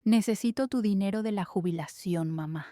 Necesito tu dinero de la jubilación, mamá.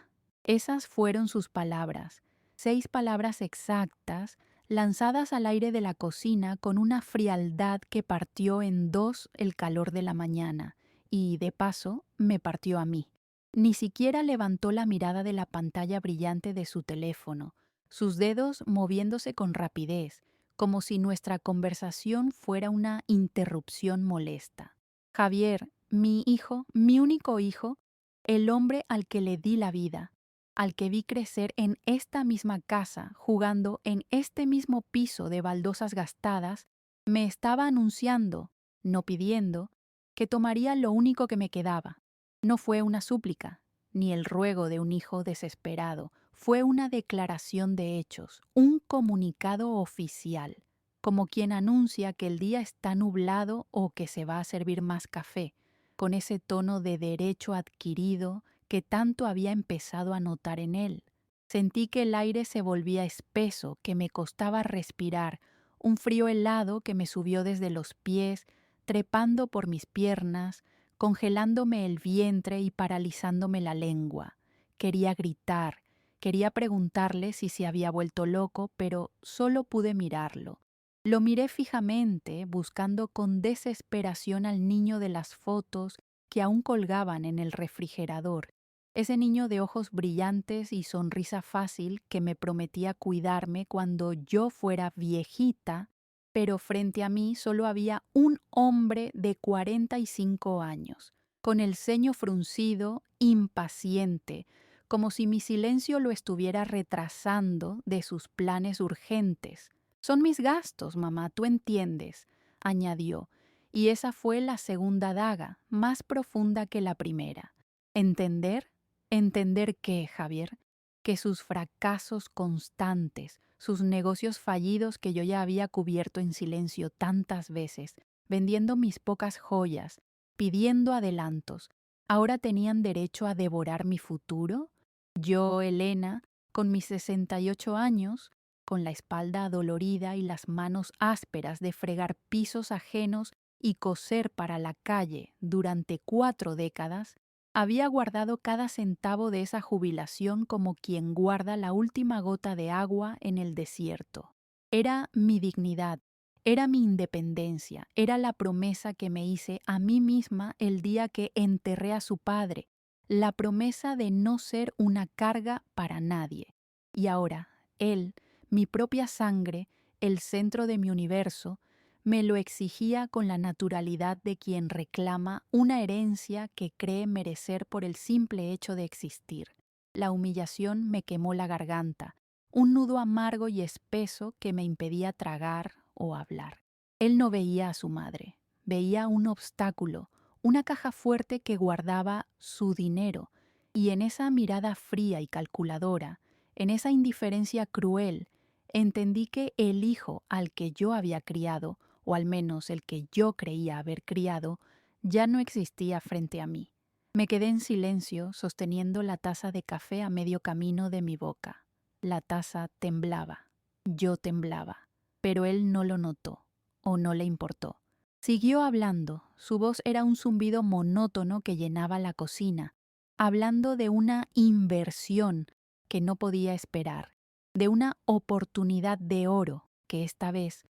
Esas fueron sus palabras, 6 palabras exactas, lanzadas al aire de la cocina con una frialdad que partió en dos el calor de la mañana y, de paso, me partió a mí. Ni siquiera levantó la mirada de la pantalla brillante de su teléfono, sus dedos moviéndose con rapidez, como si nuestra conversación fuera una interrupción molesta. Javier, mi hijo, mi único hijo, el hombre al que le di la vida, al que vi crecer en esta misma casa, jugando en este mismo piso de baldosas gastadas, me estaba anunciando, no pidiendo, que tomaría lo único que me quedaba. No fue una súplica, ni el ruego de un hijo desesperado, fue una declaración de hechos, un comunicado oficial, como quien anuncia que el día está nublado o que se va a servir más café, con ese tono de derecho adquirido que tanto había empezado a notar en él. Sentí que el aire se volvía espeso, que me costaba respirar, un frío helado que me subió desde los pies, trepando por mis piernas, congelándome el vientre y paralizándome la lengua. Quería gritar, quería preguntarle si se había vuelto loco, pero solo pude mirarlo. Lo miré fijamente, buscando con desesperación al niño de las fotos que aún colgaban en el refrigerador, ese niño de ojos brillantes y sonrisa fácil que me prometía cuidarme cuando yo fuera viejita, pero frente a mí solo había un hombre de 45 años, con el ceño fruncido, impaciente, como si mi silencio lo estuviera retrasando de sus planes urgentes. Son mis gastos, mamá, tú entiendes, añadió, y esa fue la segunda daga, más profunda que la primera. ¿Entender? ¿Entender qué, Javier? Que sus fracasos constantes, sus negocios fallidos que yo ya había cubierto en silencio tantas veces, vendiendo mis pocas joyas, pidiendo adelantos, ahora tenían derecho a devorar mi futuro. Yo, Elena, con mis 68 años, con la espalda adolorida y las manos ásperas de fregar pisos ajenos y coser para la calle durante 4 décadas, había guardado cada centavo de esa jubilación como quien guarda la última gota de agua en el desierto. Era mi dignidad, era mi independencia, era la promesa que me hice a mí misma el día que enterré a su padre, la promesa de no ser una carga para nadie. Y ahora, él, mi propia sangre, el centro de mi universo, me lo exigía con la naturalidad de quien reclama una herencia que cree merecer por el simple hecho de existir. La humillación me quemó la garganta, un nudo amargo y espeso que me impedía tragar o hablar. Él no veía a su madre, veía un obstáculo, una caja fuerte que guardaba su dinero, y en esa mirada fría y calculadora, en esa indiferencia cruel, entendí que el hijo al que yo había criado, o al menos el que yo creía haber criado, ya no existía frente a mí. Me quedé en silencio sosteniendo la taza de café a medio camino de mi boca. La taza temblaba, yo temblaba, pero él no lo notó, o no le importó. Siguió hablando, su voz era un zumbido monótono que llenaba la cocina, hablando de una inversión que no podía esperar, de una oportunidad de oro que esta vez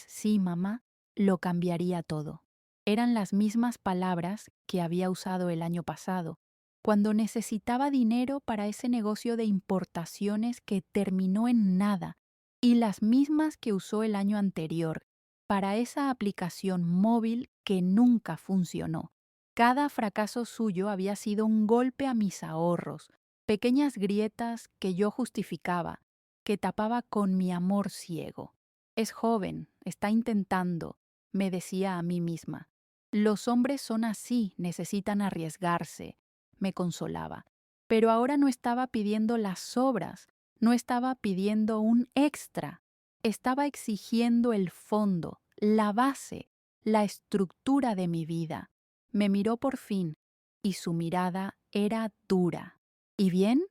sí, mamá, lo cambiaría todo. Eran las mismas palabras que había usado el año pasado, cuando necesitaba dinero para ese negocio de importaciones que terminó en nada, y las mismas que usó el año anterior, para esa aplicación móvil que nunca funcionó. Cada fracaso suyo había sido un golpe a mis ahorros, pequeñas grietas que yo justificaba, que tapaba con mi amor ciego. Es joven, está intentando, me decía a mí misma. Los hombres son así, necesitan arriesgarse, me consolaba. Pero ahora no estaba pidiendo las sobras, no estaba pidiendo un extra, estaba exigiendo el fondo, la base, la estructura de mi vida. Me miró por fin, y su mirada era dura. ¿Y bien?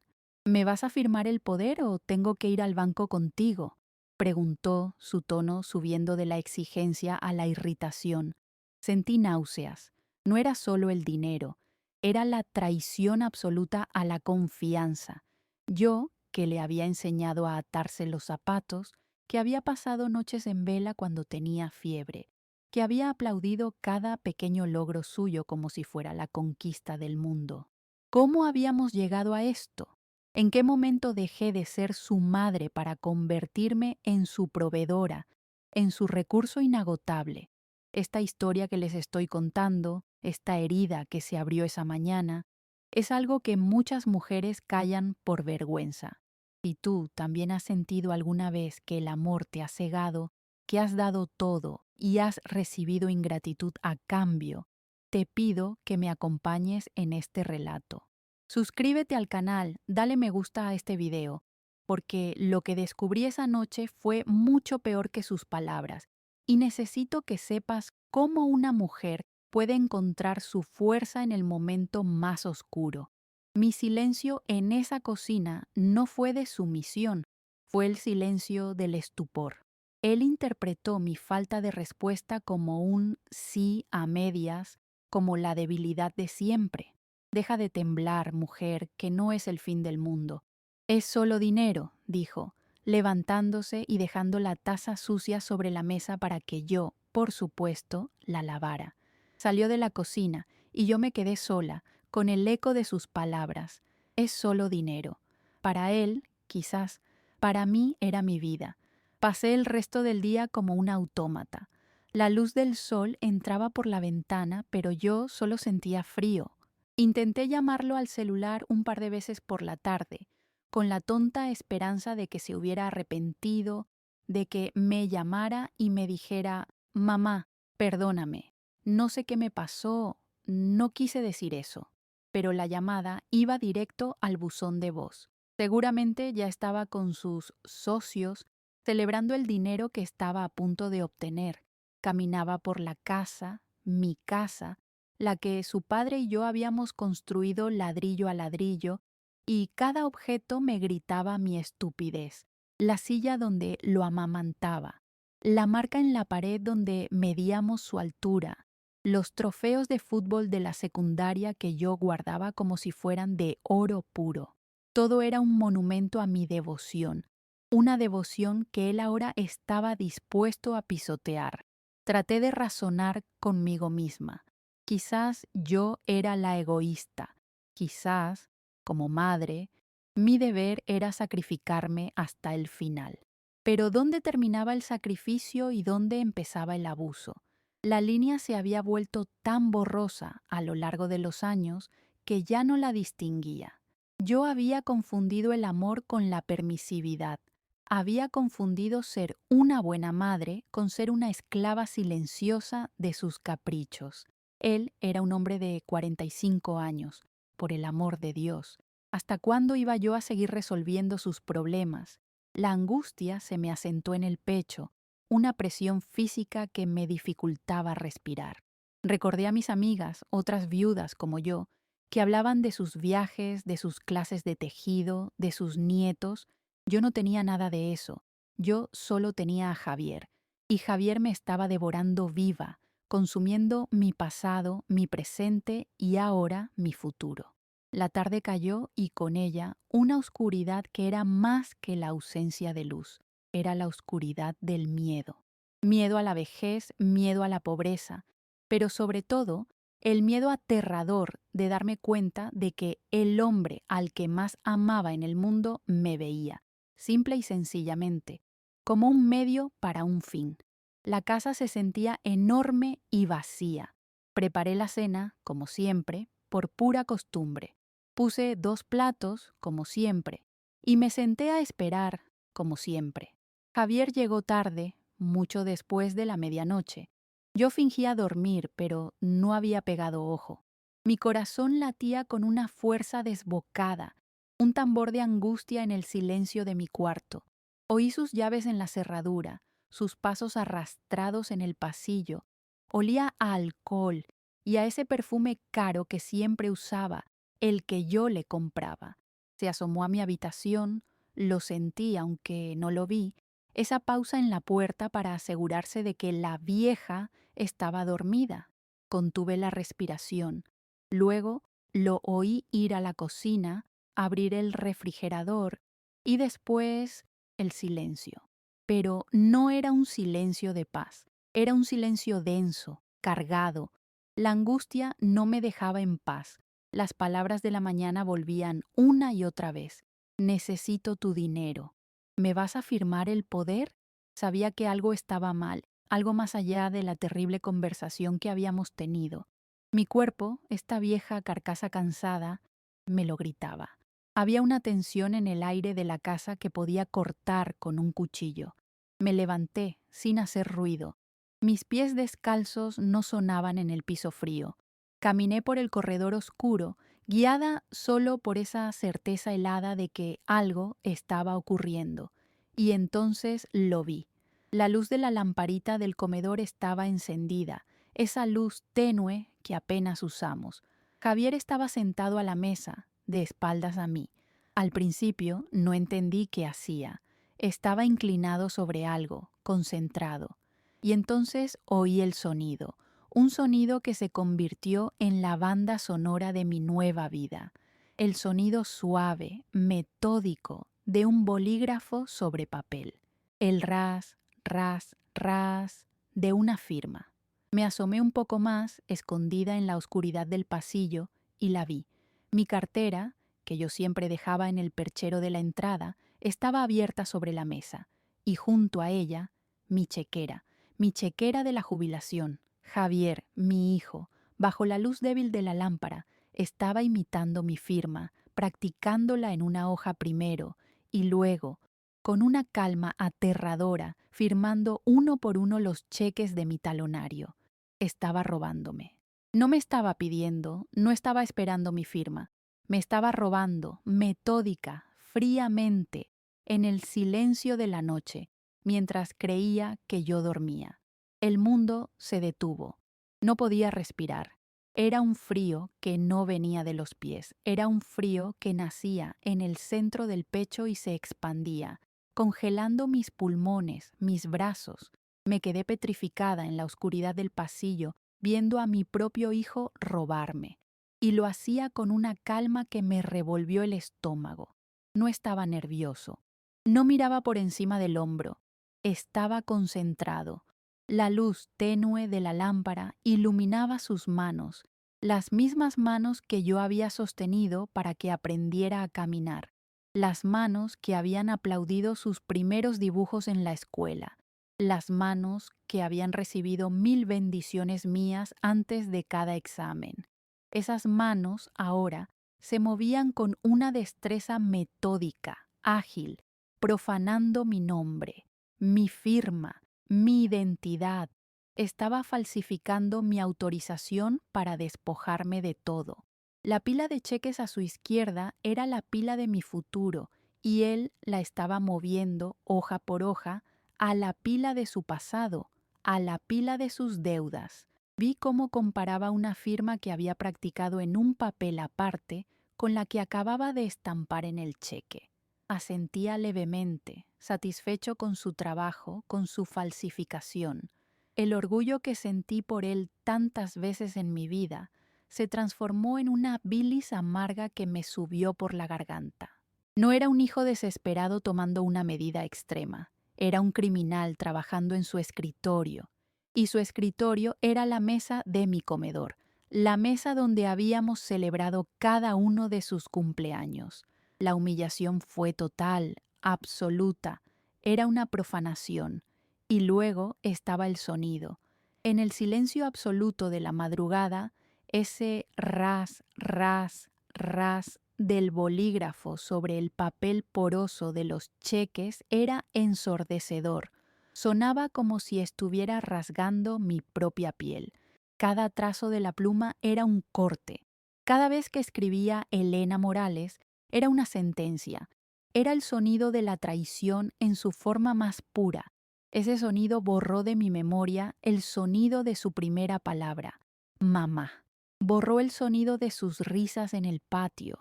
¿Me vas a firmar el poder o tengo que ir al banco contigo?, preguntó, su tono subiendo de la exigencia a la irritación. Sentí náuseas. No era solo el dinero, Era la traición absoluta a la confianza. Yo, que le había enseñado a atarse los zapatos, que había pasado noches en vela cuando tenía fiebre, que había aplaudido cada pequeño logro suyo como si fuera la conquista del mundo. ¿Cómo habíamos llegado a esto? ¿En qué momento dejé de ser su madre para convertirme en su proveedora, en su recurso inagotable? Esta historia que les estoy contando, esta herida que se abrió esa mañana, es algo que muchas mujeres callan por vergüenza. Si tú también has sentido alguna vez que el amor te ha cegado, que has dado todo y has recibido ingratitud a cambio, te pido que me acompañes en este relato. Suscríbete al canal, dale me gusta a este video, porque lo que descubrí esa noche fue mucho peor que sus palabras, y necesito que sepas cómo una mujer puede encontrar su fuerza en el momento más oscuro. Mi silencio en esa cocina no fue de sumisión, fue el silencio del estupor. Él interpretó mi falta de respuesta como un sí a medias, como la debilidad de siempre. Deja de temblar, mujer, que no es el fin del mundo. Es solo dinero, dijo, levantándose y dejando la taza sucia sobre la mesa para que yo, por supuesto, la lavara. Salió de la cocina y yo me quedé sola, con el eco de sus palabras. Es solo dinero. Para él, quizás, para mí era mi vida. Pasé el resto del día como un autómata. La luz del sol entraba por la ventana, pero yo solo sentía frío. Intenté llamarlo al celular un par de veces por la tarde, con la tonta esperanza de que se hubiera arrepentido, de que me llamara y me dijera: «Mamá, perdóname, no sé qué me pasó, no quise decir eso». Pero la llamada iba directo al buzón de voz. Seguramente ya estaba con sus socios celebrando el dinero que estaba a punto de obtener. Caminaba por la casa, mi casa, la que su padre y yo habíamos construido ladrillo a ladrillo, y cada objeto me gritaba mi estupidez. La silla donde lo amamantaba, la marca en la pared donde medíamos su altura, los trofeos de fútbol de la secundaria que yo guardaba como si fueran de oro puro. Todo era un monumento a mi devoción, una devoción que él ahora estaba dispuesto a pisotear. Traté de razonar conmigo misma. Quizás yo era la egoísta. Quizás, como madre, mi deber era sacrificarme hasta el final. Pero ¿dónde terminaba el sacrificio y dónde empezaba el abuso? La línea se había vuelto tan borrosa a lo largo de los años que ya no la distinguía. Yo había confundido el amor con la permisividad. Había confundido ser una buena madre con ser una esclava silenciosa de sus caprichos. Él era un hombre de 45 años, por el amor de Dios. ¿Hasta cuándo iba yo a seguir resolviendo sus problemas? La angustia se me asentó en el pecho, una presión física que me dificultaba respirar. Recordé a mis amigas, otras viudas como yo, que hablaban de sus viajes, de sus clases de tejido, de sus nietos. Yo no tenía nada de eso. Yo solo tenía a Javier, y Javier me estaba devorando viva, consumiendo mi pasado, mi presente y ahora mi futuro. La tarde cayó y con ella una oscuridad que era más que la ausencia de luz. Era la oscuridad del miedo. Miedo a la vejez, miedo a la pobreza, pero sobre todo el miedo aterrador de darme cuenta de que el hombre al que más amaba en el mundo me veía, simple y sencillamente, como un medio para un fin. La casa se sentía enorme y vacía. Preparé la cena, como siempre, por pura costumbre. Puse 2 platos, como siempre, y me senté a esperar, como siempre. Javier llegó tarde, mucho después de la medianoche. Yo fingía dormir, pero no había pegado ojo. Mi corazón latía con una fuerza desbocada, un tambor de angustia en el silencio de mi cuarto. Oí sus llaves en la cerradura, sus pasos arrastrados en el pasillo. Olía a alcohol y a ese perfume caro que siempre usaba, el que yo le compraba. Se asomó a mi habitación, lo sentí aunque no lo vi, esa pausa en la puerta para asegurarse de que la vieja estaba dormida. Contuve la respiración. Luego Lo oí ir a la cocina, abrir el refrigerador y después el silencio. Pero no era un silencio de paz, era un silencio denso, cargado. La angustia no me dejaba en paz. Las palabras de la mañana volvían una y otra vez. Necesito tu dinero. ¿Me vas a firmar el poder? Sabía que algo estaba mal, algo más allá de la terrible conversación que habíamos tenido. Mi cuerpo, esta vieja carcasa cansada, me lo gritaba. Había una tensión en el aire de la casa que podía cortar con un cuchillo. Me levanté sin hacer ruido. Mis pies descalzos no sonaban en el piso frío. Caminé por el corredor oscuro, guiada solo por esa certeza helada de que algo estaba ocurriendo. Y entonces lo vi. La luz de la lamparita del comedor estaba encendida, esa luz tenue que apenas usamos. Javier estaba sentado a la mesa, de espaldas a mí. Al principio no entendí qué hacía. Estaba inclinado sobre algo, concentrado. Y entonces oí el sonido, un sonido que se convirtió en la banda sonora de mi nueva vida. El sonido suave, metódico, de un bolígrafo sobre papel. El ras, ras, ras de una firma. Me asomé un poco más, escondida en la oscuridad del pasillo, y la vi. Mi cartera, que yo siempre dejaba en el perchero de la entrada, estaba abierta sobre la mesa, y junto a ella, mi chequera de la jubilación. Javier, mi hijo, bajo la luz débil de la lámpara, estaba imitando mi firma, practicándola en una hoja primero, y luego, con una calma aterradora, firmando uno por uno los cheques de mi talonario. Estaba robándome. No me estaba pidiendo, no estaba esperando mi firma. Me estaba robando, metódica, fríamente, en el silencio de la noche, mientras creía que yo dormía. El mundo se detuvo. No podía respirar. Era un frío que no venía de los pies. Era un frío que nacía en el centro del pecho y se expandía, congelando mis pulmones, mis brazos. Me quedé petrificada en la oscuridad del pasillo, viendo a mi propio hijo robarme. Y lo hacía con una calma que me revolvió el estómago. No estaba nervioso. No miraba por encima del hombro. Estaba concentrado. La luz tenue de la lámpara iluminaba sus manos, las mismas manos que yo había sostenido para que aprendiera a caminar, las manos que habían aplaudido sus primeros dibujos en la escuela, las manos que habían recibido 1000 bendiciones mías antes de cada examen. Esas manos ahora se movían con una destreza metódica, ágil, profanando mi nombre, mi firma, mi identidad. Estaba falsificando mi autorización para despojarme de todo. La pila de cheques a su izquierda era la pila de mi futuro y él la estaba moviendo, hoja por hoja, a la pila de su pasado, a la pila de sus deudas. Vi cómo comparaba una firma que había practicado en un papel aparte con la que acababa de estampar en el cheque. Asentía levemente, satisfecho con su trabajo, con su falsificación. El orgullo que sentí por él tantas veces en mi vida se transformó en una bilis amarga que me subió por la garganta. No era un hijo desesperado tomando una medida extrema, era un criminal trabajando en su escritorio, y su escritorio era la mesa de mi comedor, la mesa donde habíamos celebrado cada uno de sus cumpleaños. La humillación fue total, absoluta, era una profanación. Y luego estaba el sonido. En el silencio absoluto de la madrugada, ese ras, ras, ras del bolígrafo sobre el papel poroso de los cheques era ensordecedor. Sonaba como si estuviera rasgando mi propia piel. Cada trazo de la pluma era un corte. Cada vez que escribía Elena Morales, era una sentencia. Era el sonido de la traición en su forma más pura. Ese sonido borró de mi memoria el sonido de su primera palabra, mamá. Borró el sonido de sus risas en el patio.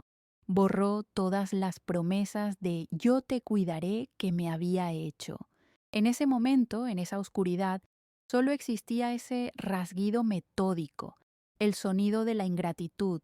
Borró todas las promesas de yo te cuidaré que me había hecho. En ese momento, en esa oscuridad, solo existía ese rasguido metódico, el sonido de la ingratitud,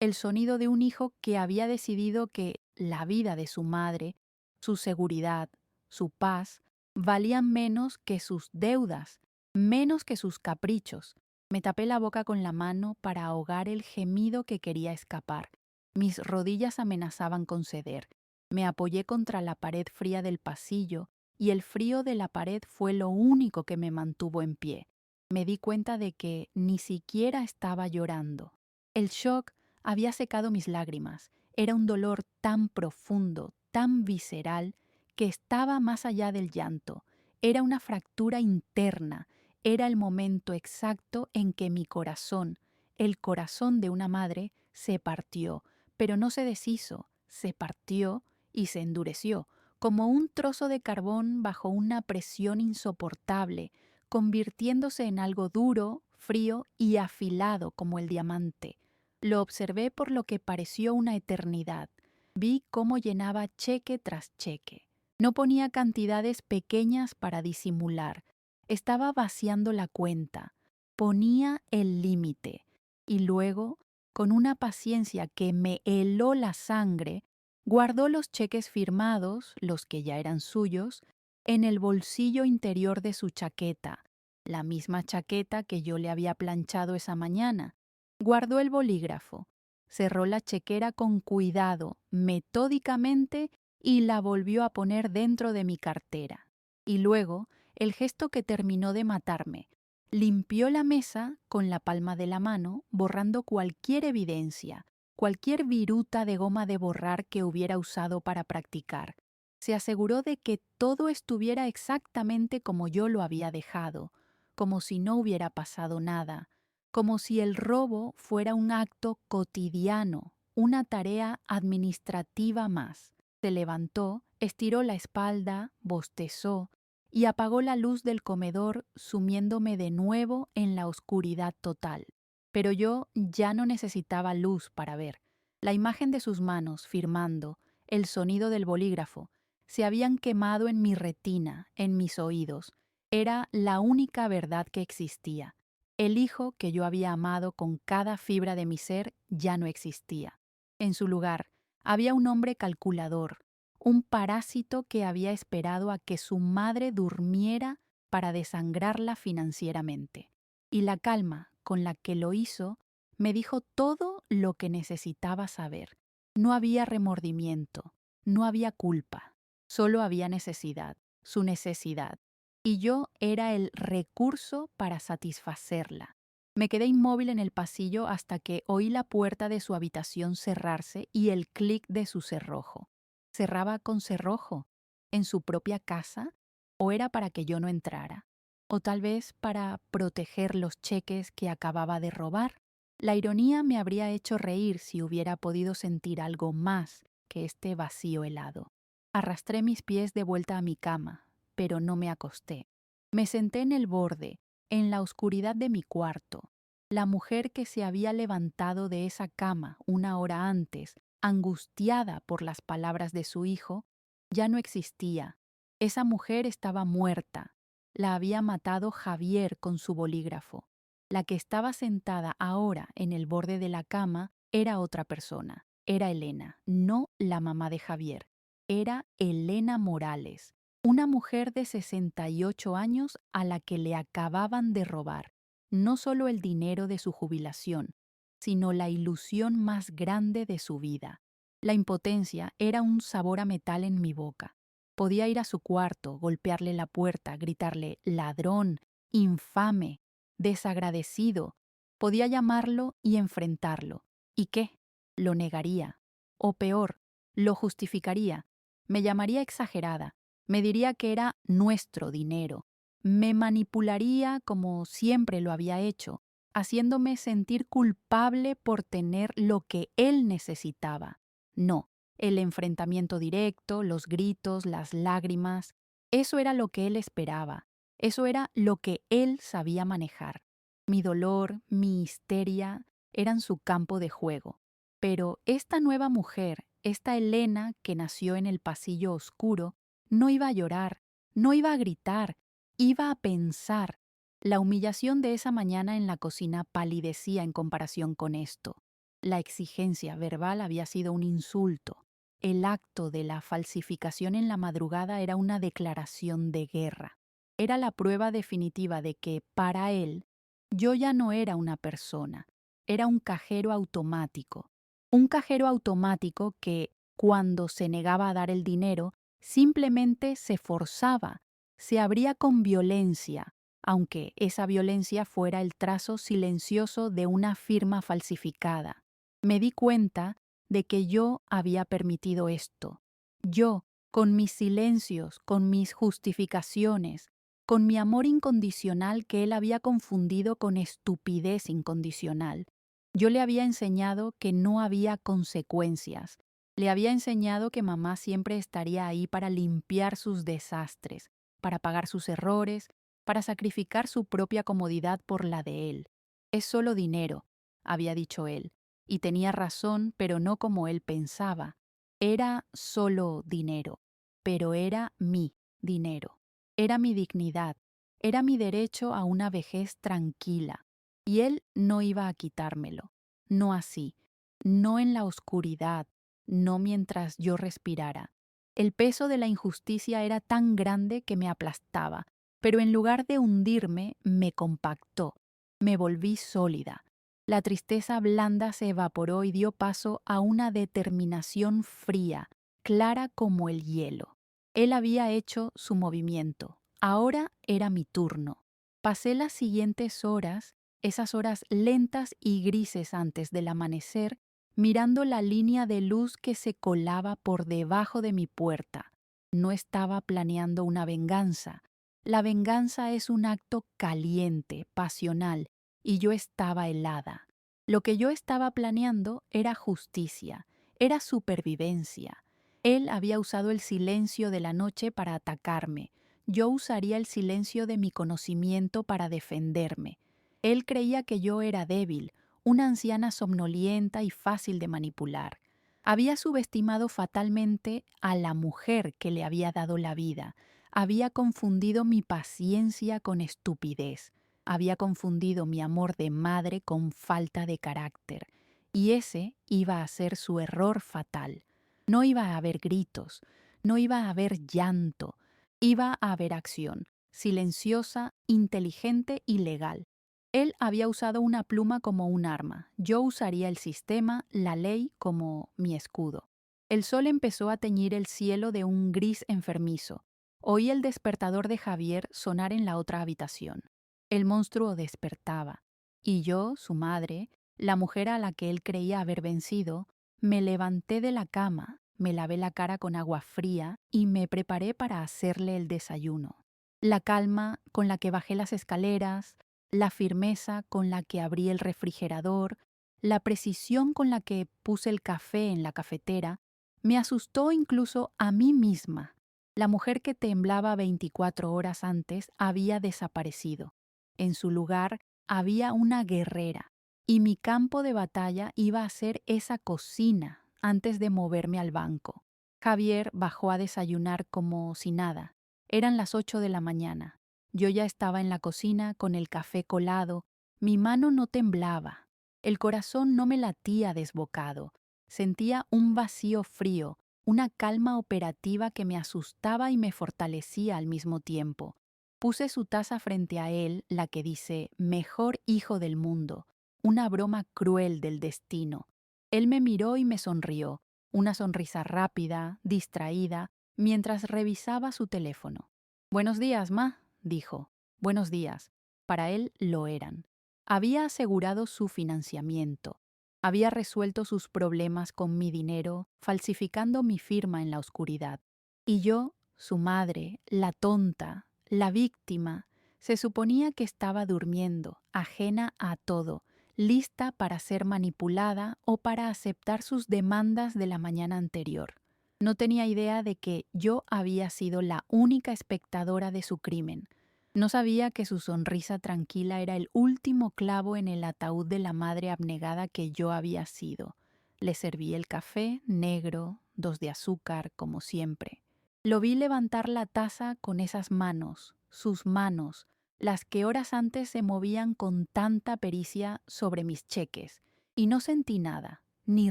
el sonido de un hijo que había decidido que la vida de su madre, su seguridad, su paz, valían menos que sus deudas, menos que sus caprichos. Me tapé la boca con la mano para ahogar el gemido que quería escapar. Mis rodillas amenazaban con ceder. Me apoyé contra la pared fría del pasillo y el frío de la pared fue lo único que me mantuvo en pie. Me di cuenta de que ni siquiera estaba llorando. El shock había secado mis lágrimas. Era un dolor tan profundo, tan visceral, que estaba más allá del llanto. Era una fractura interna. Era el momento exacto en que mi corazón, el corazón de una madre, se partió, pero no se deshizo, se partió y se endureció, como un trozo de carbón bajo una presión insoportable, convirtiéndose en algo duro, frío y afilado como el diamante. Lo observé por lo que pareció una eternidad. Vi cómo llenaba cheque tras cheque. No ponía cantidades pequeñas para disimular. Estaba vaciando la cuenta. Ponía el límite. Y luego, con una paciencia que me heló la sangre, guardó los cheques firmados, los que ya eran suyos, en el bolsillo interior de su chaqueta, la misma chaqueta que yo le había planchado esa mañana. Guardó el bolígrafo, cerró la chequera con cuidado, metódicamente, y la volvió a poner dentro de mi cartera. Y luego, el gesto que terminó de matarme, limpió la mesa con la palma de la mano, borrando cualquier evidencia, cualquier viruta de goma de borrar que hubiera usado para practicar. Se aseguró de que todo estuviera exactamente como yo lo había dejado, como si no hubiera pasado nada, como si el robo fuera un acto cotidiano, una tarea administrativa más. Se levantó, estiró la espalda, bostezó y apagó la luz del comedor, sumiéndome de nuevo en la oscuridad total. Pero yo ya no necesitaba luz para ver. La imagen de sus manos firmando, el sonido del bolígrafo, se habían quemado en mi retina, en mis oídos. Era la única verdad que existía. El hijo que yo había amado con cada fibra de mi ser ya no existía. En su lugar, había un hombre calculador, un parásito que había esperado a que su madre durmiera para desangrarla financieramente. Y la calma con la que lo hizo me dijo todo lo que necesitaba saber. No había remordimiento, no había culpa, solo había necesidad, su necesidad. Y yo era el recurso para satisfacerla. Me quedé inmóvil en el pasillo hasta que oí la puerta de su habitación cerrarse y el clic de su cerrojo. ¿Cerraba con cerrojo? ¿En su propia casa? ¿O era para que yo no entrara? ¿O tal vez para proteger los cheques que acababa de robar? La ironía me habría hecho reír si hubiera podido sentir algo más que este vacío helado. Arrastré mis pies de vuelta a mi cama, pero no me acosté. Me senté en el borde, en la oscuridad de mi cuarto. La mujer que se había levantado de esa cama una hora antes, angustiada por las palabras de su hijo, ya no existía. Esa mujer estaba muerta. La había matado Javier con su bolígrafo. La que estaba sentada ahora en el borde de la cama era otra persona. Era Elena, no la mamá de Javier. Era Elena Morales, una mujer de 68 años a la que le acababan de robar no solo el dinero de su jubilación, sino la ilusión más grande de su vida. La impotencia era un sabor a metal en mi boca. Podía ir a su cuarto, golpearle la puerta, gritarle ladrón, infame, desagradecido. Podía llamarlo y enfrentarlo. ¿Y qué? Lo negaría. O peor, lo justificaría. Me llamaría exagerada. Me diría que era nuestro dinero. Me manipularía como siempre lo había hecho, haciéndome sentir culpable por tener lo que él necesitaba. No, el enfrentamiento directo, los gritos, las lágrimas, eso era lo que él esperaba, eso era lo que él sabía manejar. Mi dolor, mi histeria, eran su campo de juego. Pero esta nueva mujer, esta Elena que nació en el pasillo oscuro, no iba a llorar, no iba a gritar, iba a pensar. La humillación de esa mañana en la cocina palidecía en comparación con esto. La exigencia verbal había sido un insulto. El acto de la falsificación en la madrugada era una declaración de guerra. Era la prueba definitiva de que, para él, yo ya no era una persona, era un cajero automático. Un cajero automático que, cuando se negaba a dar el dinero, simplemente se forzaba, se abría con violencia, aunque esa violencia fuera el trazo silencioso de una firma falsificada. Me di cuenta de que yo había permitido esto. Yo, con mis silencios, con mis justificaciones, con mi amor incondicional que él había confundido con estupidez incondicional. Yo le había enseñado que no había consecuencias. Le había enseñado que mamá siempre estaría ahí para limpiar sus desastres, para pagar sus errores, para sacrificar su propia comodidad por la de él. Es solo dinero, había dicho él, y tenía razón, pero no como él pensaba. Era solo dinero, pero era mi dinero. Era mi dignidad, era mi derecho a una vejez tranquila, y él no iba a quitármelo. No así, no en la oscuridad, no mientras yo respirara. El peso de la injusticia era tan grande que me aplastaba, pero en lugar de hundirme, me compactó, me volví sólida. La tristeza blanda se evaporó y dio paso a una determinación fría, clara como el hielo. Él había hecho su movimiento. Ahora era mi turno. Pasé las siguientes horas, esas horas lentas y grises antes del amanecer, mirando la línea de luz que se colaba por debajo de mi puerta. No estaba planeando una venganza. La venganza es un acto caliente, pasional, y yo estaba helada. Lo que yo estaba planeando era justicia, era supervivencia. Él había usado el silencio de la noche para atacarme. Yo usaría el silencio de mi conocimiento para defenderme. Él creía que yo era débil, una anciana somnolienta y fácil de manipular. Había subestimado fatalmente a la mujer que le había dado la vida. Había confundido mi paciencia con estupidez. Había confundido mi amor de madre con falta de carácter. Y ese iba a ser su error fatal. No iba a haber gritos, no iba a haber llanto, iba a haber acción, silenciosa, inteligente y legal. Él había usado una pluma como un arma. Yo usaría el sistema, la ley, como mi escudo. El sol empezó a teñir el cielo de un gris enfermizo. Oí el despertador de Javier sonar en la otra habitación. El monstruo despertaba. Y yo, su madre, la mujer a la que él creía haber vencido, me levanté de la cama, me lavé la cara con agua fría y me preparé para hacerle el desayuno. La calma con la que bajé las escaleras, la firmeza con la que abrí el refrigerador, la precisión con la que puse el café en la cafetera, me asustó incluso a mí misma. La mujer que temblaba 24 horas antes había desaparecido. En su lugar había una guerrera, y mi campo de batalla iba a ser esa cocina antes de moverme al banco. Javier bajó a desayunar como si nada. Eran las 8 de la mañana. Yo ya estaba en la cocina con el café colado, mi mano no temblaba, el corazón no me latía desbocado, sentía un vacío frío, una calma operativa que me asustaba y me fortalecía al mismo tiempo. Puse su taza frente a él, la que dice «Mejor hijo del mundo», una broma cruel del destino. Él me miró y me sonrió, una sonrisa rápida, distraída, mientras revisaba su teléfono. «Buenos días, ma», dijo. Buenos días. Para él lo eran. Había asegurado su financiamiento. Había resuelto sus problemas con mi dinero, falsificando mi firma en la oscuridad. Y yo, su madre, la tonta, la víctima, se suponía que estaba durmiendo, ajena a todo, lista para ser manipulada o para aceptar sus demandas de la mañana anterior. No tenía idea de que yo había sido la única espectadora de su crimen. No sabía que su sonrisa tranquila era el último clavo en el ataúd de la madre abnegada que yo había sido. Le serví el café, negro, 2 de azúcar, como siempre. Lo vi levantar la taza con esas manos, sus manos, las que horas antes se movían con tanta pericia sobre mis cheques, Y no sentí nada, ni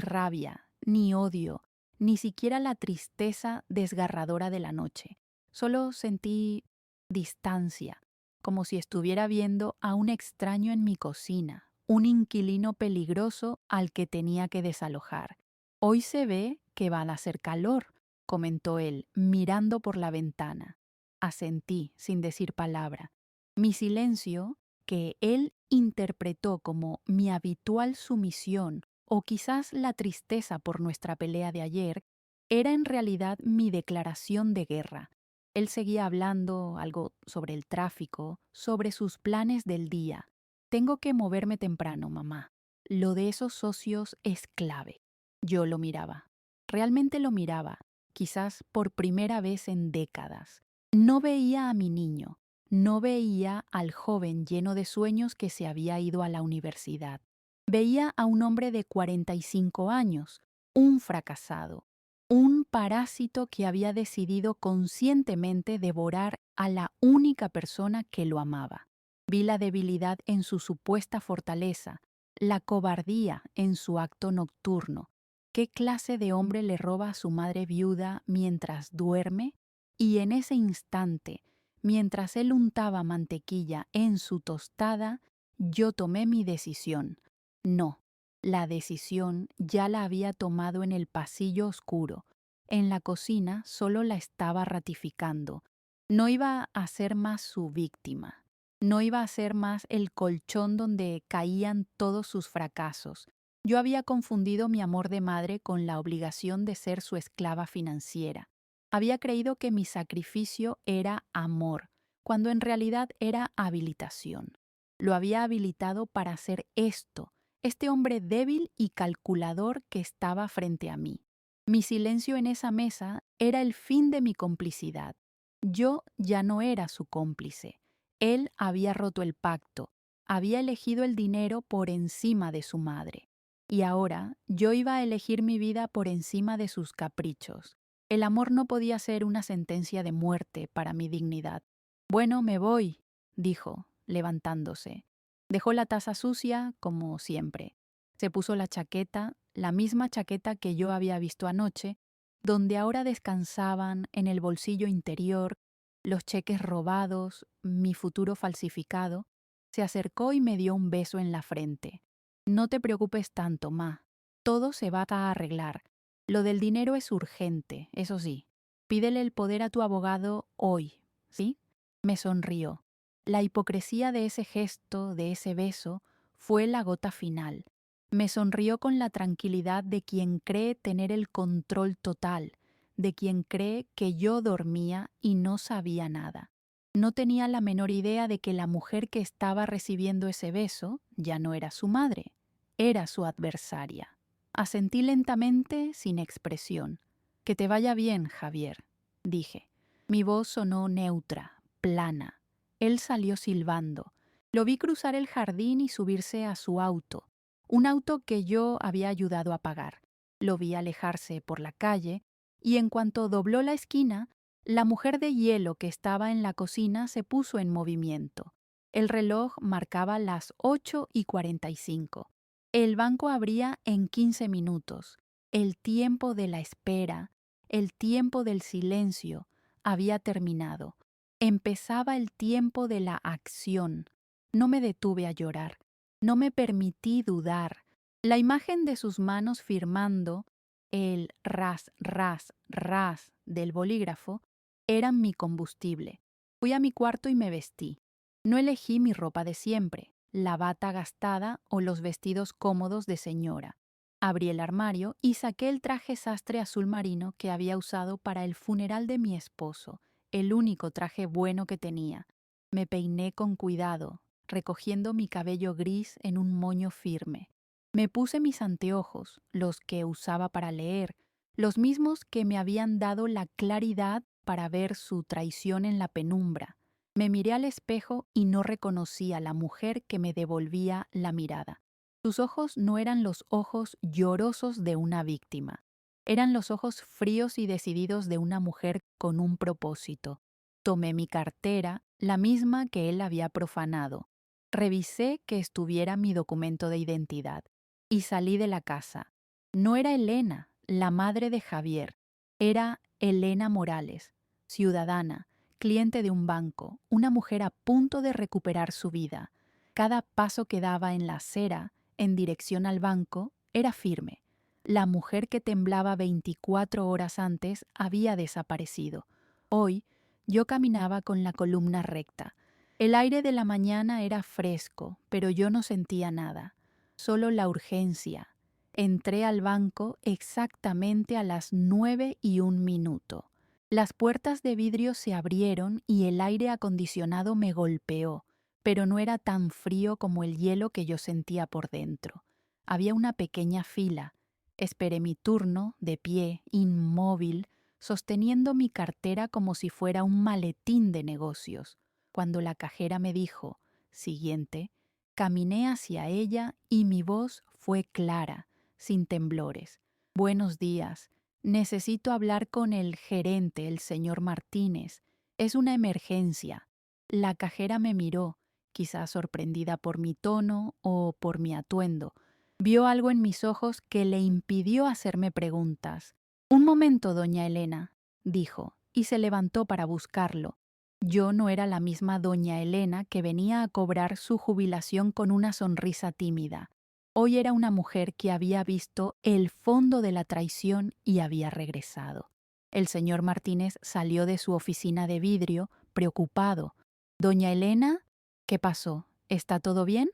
rabia, ni odio, ni siquiera la tristeza desgarradora de la noche. Solo sentí distancia, como si estuviera viendo a un extraño en mi cocina, un inquilino peligroso al que tenía que desalojar. Hoy se ve que va a hacer calor, comentó él, mirando por la ventana. Asentí, sin decir palabra. Mi silencio, que él interpretó como mi habitual sumisión o quizás la tristeza por nuestra pelea de ayer, era en realidad mi declaración de guerra. Él seguía hablando algo sobre el tráfico, sobre sus planes del día. Tengo que moverme temprano, mamá. Lo de esos socios es clave. Yo lo miraba. Realmente lo miraba, quizás por primera vez en décadas. No veía a mi niño. No veía al joven lleno de sueños que se había ido a la universidad. Veía a un hombre de 45 años, un fracasado, un parásito que había decidido conscientemente devorar a la única persona que lo amaba. Vi la debilidad en su supuesta fortaleza, la cobardía en su acto nocturno. ¿Qué clase de hombre le roba a su madre viuda mientras duerme? Y en ese instante, mientras él untaba mantequilla en su tostada, yo tomé mi decisión. No, la decisión ya la había tomado en el pasillo oscuro. En la cocina solo la estaba ratificando. No iba a ser más su víctima. No iba a ser más el colchón donde caían todos sus fracasos. Yo había confundido mi amor de madre con la obligación de ser su esclava financiera. Había creído que mi sacrificio era amor, cuando en realidad era habilitación. Lo había habilitado para hacer esto, este hombre débil y calculador que estaba frente a mí. Mi silencio en esa mesa era el fin de mi complicidad. Yo ya no era su cómplice. Él había roto el pacto, había elegido el dinero por encima de su madre. Y ahora yo iba a elegir mi vida por encima de sus caprichos. El amor no podía ser una sentencia de muerte para mi dignidad. Bueno, me voy, dijo, levantándose. Dejó la taza sucia, como siempre. Se puso la chaqueta, la misma chaqueta que yo había visto anoche, donde ahora descansaban en el bolsillo interior los cheques robados, mi futuro falsificado. Se acercó y me dio un beso en la frente. No te preocupes tanto, ma. Todo se va a arreglar. Lo del dinero es urgente, eso sí. Pídele el poder a tu abogado hoy, ¿sí? Me sonrió. La hipocresía de ese gesto, de ese beso, fue la gota final. Me sonrió con la tranquilidad de quien cree tener el control total, de quien cree que yo dormía y no sabía nada. No tenía la menor idea de que la mujer que estaba recibiendo ese beso ya no era su madre, era su adversaria. Asentí lentamente, sin expresión. Que te vaya bien, Javier, dije. Mi voz sonó neutra, plana. Él salió silbando. Lo vi cruzar el jardín y subirse a su auto, un auto que yo había ayudado a pagar. Lo vi alejarse por la calle y en cuanto dobló la esquina, la mujer de hielo que estaba en la cocina se puso en movimiento. El reloj marcaba las 8:45. El banco abría en 15 minutos. El tiempo de la espera, el tiempo del silencio, había terminado. Empezaba el tiempo de la acción. No me detuve a llorar. No me permití dudar. La imagen de sus manos firmando, el ras, ras, ras del bolígrafo, eran mi combustible. Fui a mi cuarto y me vestí. No elegí mi ropa de siempre, la bata gastada o los vestidos cómodos de señora. Abrí el armario y saqué el traje sastre azul marino que había usado para el funeral de mi esposo, el único traje bueno que tenía. Me peiné con cuidado, recogiendo mi cabello gris en un moño firme. Me puse mis anteojos, los que usaba para leer, los mismos que me habían dado la claridad para ver su traición en la penumbra. Me miré al espejo y no reconocí a la mujer que me devolvía la mirada. Sus ojos no eran los ojos llorosos de una víctima. Eran los ojos fríos y decididos de una mujer con un propósito. Tomé mi cartera, la misma que él había profanado. Revisé que estuviera mi documento de identidad. y salí de la casa. No era Elena, la madre de Javier. Era Elena Morales, ciudadana, cliente de un banco, una mujer a punto de recuperar su vida. Cada paso que daba en la acera, en dirección al banco, era firme. La mujer que temblaba 24 horas antes había desaparecido. Hoy, yo caminaba con la columna recta. El aire de la mañana era fresco, pero yo no sentía nada, solo la urgencia. Entré al banco exactamente a las 9:01. Las puertas de vidrio se abrieron y el aire acondicionado me golpeó, pero no era tan frío como el hielo que yo sentía por dentro. Había una pequeña fila. Esperé mi turno, de pie, inmóvil, sosteniendo mi cartera como si fuera un maletín de negocios. Cuando la cajera me dijo, siguiente, caminé hacia ella y mi voz fue clara, sin temblores. Buenos días. Necesito hablar con el gerente, el señor Martínez. Es una emergencia. La cajera me miró, quizás sorprendida por mi tono o por mi atuendo. Vio algo en mis ojos que le impidió hacerme preguntas. Un momento, doña Elena, dijo, y se levantó para buscarlo. Yo no era la misma doña Elena que venía a cobrar su jubilación con una sonrisa tímida. Hoy era una mujer que había visto el fondo de la traición y había regresado. El señor Martínez salió de su oficina de vidrio, preocupado. «¿Doña Elena? ¿Qué pasó? ¿Está todo bien?»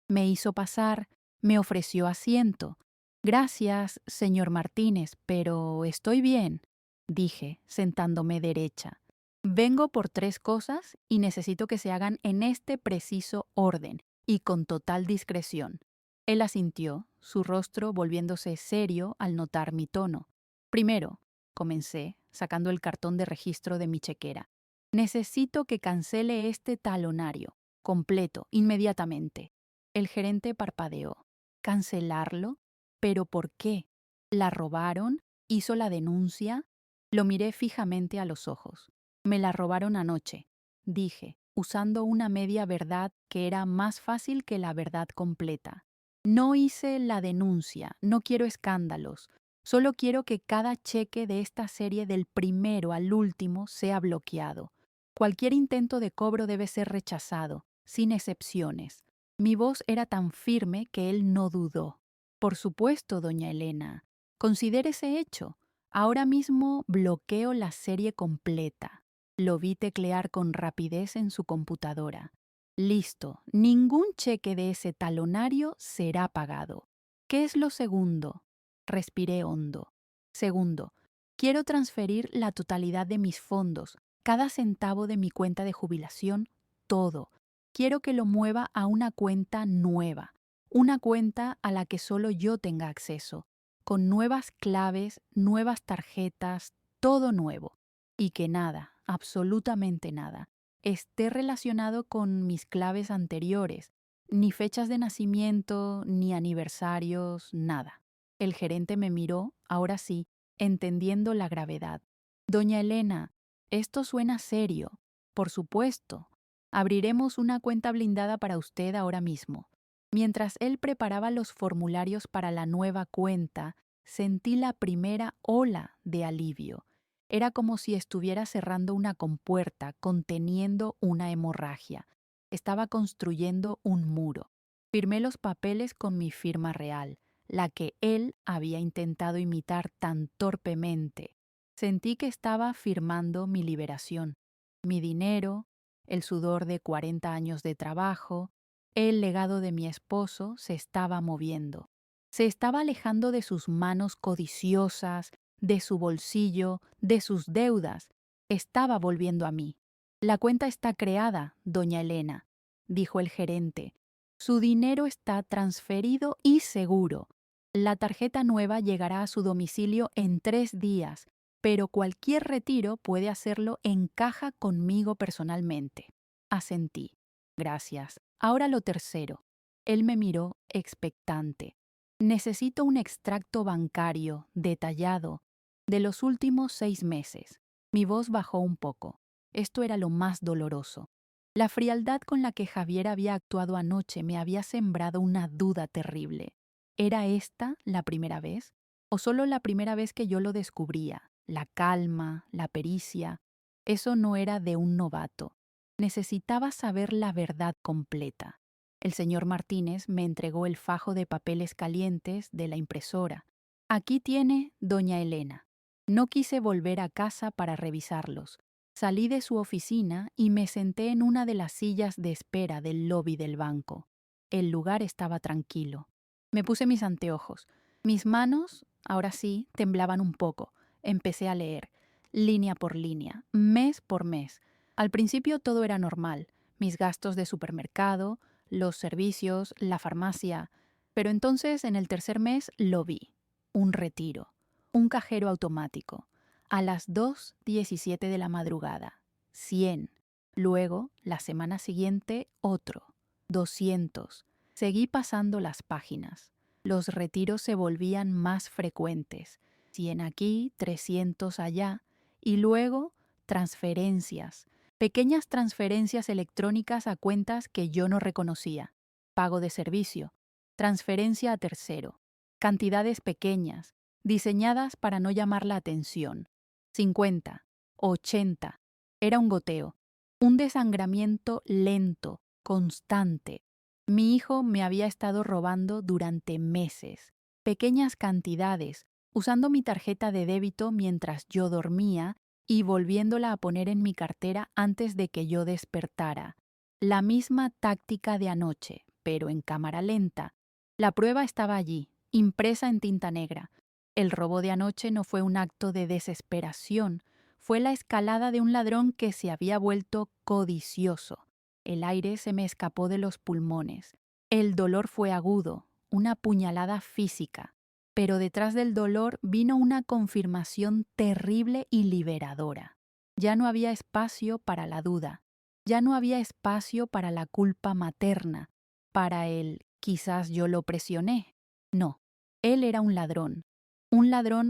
Me hizo pasar, me ofreció asiento. «Gracias, señor Martínez, pero estoy bien», dije, sentándome derecha. «Vengo por 3 cosas y necesito que se hagan en este preciso orden y con total discreción». Él asintió, su rostro volviéndose serio al notar mi tono. «Primero», comencé, sacando el cartón de registro de mi chequera, «necesito que cancele este talonario, completo, inmediatamente». El gerente parpadeó. «¿Cancelarlo? ¿Pero por qué? ¿La robaron? ¿Hizo la denuncia?» Lo miré fijamente a los ojos. «Me la robaron anoche», dije, usando una media verdad que era más fácil que la verdad completa. «No hice la denuncia, no quiero escándalos. Solo quiero que cada cheque de esta serie del primero al último sea bloqueado. Cualquier intento de cobro debe ser rechazado, sin excepciones». Mi voz era tan firme que él no dudó. «Por supuesto, doña Elena. Considere ese hecho. Ahora mismo bloqueo la serie completa». Lo vi teclear con rapidez en su computadora. «Listo. Ningún cheque de ese talonario será pagado». «¿Qué es lo segundo?» Respiré hondo. «Segundo, quiero transferir la totalidad de mis fondos, cada centavo de mi cuenta de jubilación, todo. Quiero que lo mueva a una cuenta nueva, una cuenta a la que solo yo tenga acceso, con nuevas claves, nuevas tarjetas, todo nuevo. Y que nada, absolutamente nada, esté relacionado con mis claves anteriores, ni fechas de nacimiento, ni aniversarios, nada». El gerente me miró, ahora sí, entendiendo la gravedad. «Doña Elena, esto suena serio. Por supuesto. Abriremos una cuenta blindada para usted ahora mismo». Mientras él preparaba los formularios para la nueva cuenta, sentí la primera ola de alivio. Era como si estuviera cerrando una compuerta, conteniendo una hemorragia. Estaba construyendo un muro. Firmé los papeles con mi firma real, la que él había intentado imitar tan torpemente. Sentí que estaba firmando mi liberación, mi dinero, el sudor de 40 años de trabajo, el legado de mi esposo se estaba moviendo. Se estaba alejando de sus manos codiciosas, de su bolsillo, de sus deudas. Estaba volviendo a mí. «La cuenta está creada, doña Elena», dijo el gerente. «Su dinero está transferido y seguro. La tarjeta nueva llegará a su domicilio en 3 días, pero cualquier retiro puede hacerlo en caja conmigo personalmente». Asentí. «Gracias. Ahora lo tercero». Él me miró expectante. «Necesito un extracto bancario, detallado, de los últimos 6 meses». Mi voz bajó un poco. Esto era lo más doloroso. La frialdad con la que Javier había actuado anoche me había sembrado una duda terrible. ¿Era esta la primera vez? ¿O solo la primera vez que yo lo descubría? La calma, la pericia. Eso no era de un novato. Necesitaba saber la verdad completa. El señor Martínez me entregó el fajo de papeles calientes de la impresora. Aquí tiene, doña Elena. No quise volver a casa para revisarlos. Salí de su oficina y me senté en una de las sillas de espera del lobby del banco. El lugar estaba tranquilo. Me puse mis anteojos. Mis manos, ahora sí, temblaban un poco. Empecé a leer, línea por línea, mes por mes. Al principio todo era normal, mis gastos de supermercado, los servicios, la farmacia. Pero entonces en el tercer mes lo vi. Un retiro, un cajero automático. A las 2:17 de la madrugada, 100. Luego, la semana siguiente, otro, 200. Seguí pasando las páginas. Los retiros se volvían más frecuentes, 100 aquí, 300 allá, y luego transferencias, pequeñas transferencias electrónicas a cuentas que yo no reconocía, pago de servicio, transferencia a tercero, cantidades pequeñas, diseñadas para no llamar la atención, 50, 80, era un goteo, un desangramiento lento, constante. Mi hijo me había estado robando durante meses, pequeñas cantidades, usando mi tarjeta de débito mientras yo dormía y volviéndola a poner en mi cartera antes de que yo despertara. La misma táctica de anoche, pero en cámara lenta. La prueba estaba allí, impresa en tinta negra. El robo de anoche no fue un acto de desesperación, fue la escalada de un ladrón que se había vuelto codicioso. El aire se me escapó de los pulmones. El dolor fue agudo, una puñalada física. Pero detrás del dolor vino una confirmación terrible y liberadora. Ya no había espacio para la duda. Ya no había espacio para la culpa materna, para el quizás yo lo presioné. No, él era un ladrón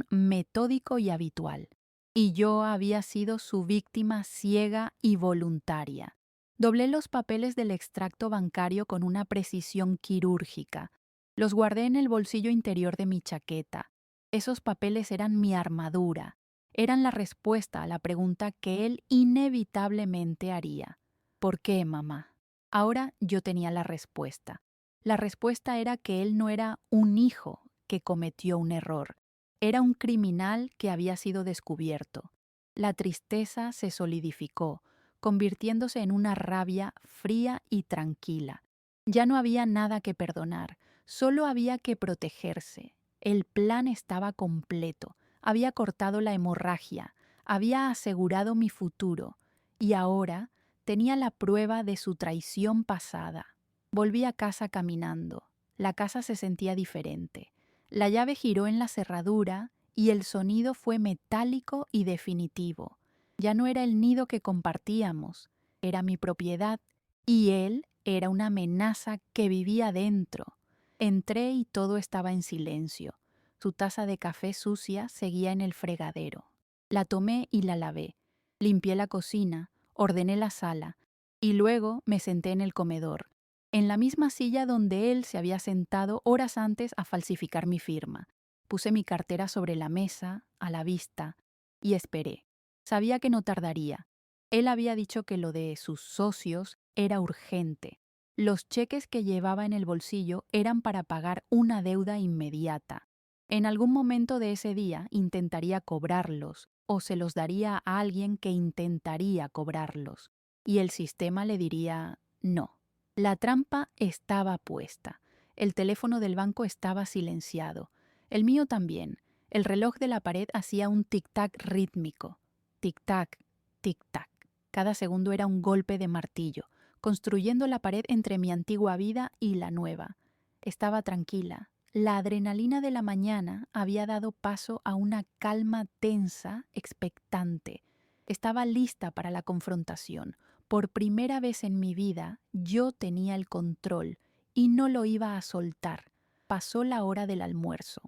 metódico y habitual. Y yo había sido su víctima ciega y voluntaria. Doblé los papeles del extracto bancario con una precisión quirúrgica. Los guardé en el bolsillo interior de mi chaqueta. Esos papeles eran mi armadura. Eran la respuesta a la pregunta que él inevitablemente haría. ¿Por qué, mamá? Ahora yo tenía la respuesta. La respuesta era que él no era un hijo que cometió un error. Era un criminal que había sido descubierto. La tristeza se solidificó, convirtiéndose en una rabia fría y tranquila. Ya no había nada que perdonar, solo había que protegerse. El plan estaba completo, había cortado la hemorragia, había asegurado mi futuro, y ahora tenía la prueba de su traición pasada. Volví a casa caminando. La casa se sentía diferente. La llave giró en la cerradura y el sonido fue metálico y definitivo. Ya no era el nido que compartíamos, era mi propiedad, y él era una amenaza que vivía dentro. Entré y todo estaba en silencio. Su taza de café sucia seguía en el fregadero. La tomé y la lavé. Limpié la cocina, ordené la sala, y luego me senté en el comedor, en la misma silla donde él se había sentado horas antes a falsificar mi firma. Puse mi cartera sobre la mesa, a la vista, y esperé. Sabía que no tardaría. Él había dicho que lo de sus socios era urgente. Los cheques que llevaba en el bolsillo eran para pagar una deuda inmediata. En algún momento de ese día intentaría cobrarlos o se los daría a alguien que intentaría cobrarlos. Y el sistema le diría no. La trampa estaba puesta. El teléfono del banco estaba silenciado. El mío también. El reloj de la pared hacía un tic-tac rítmico. Tic-tac, tic-tac. Cada segundo era un golpe de martillo, construyendo la pared entre mi antigua vida y la nueva. Estaba tranquila. La adrenalina de la mañana había dado paso a una calma tensa, expectante. Estaba lista para la confrontación. Por primera vez en mi vida, yo tenía el control y no lo iba a soltar. Pasó la hora del almuerzo.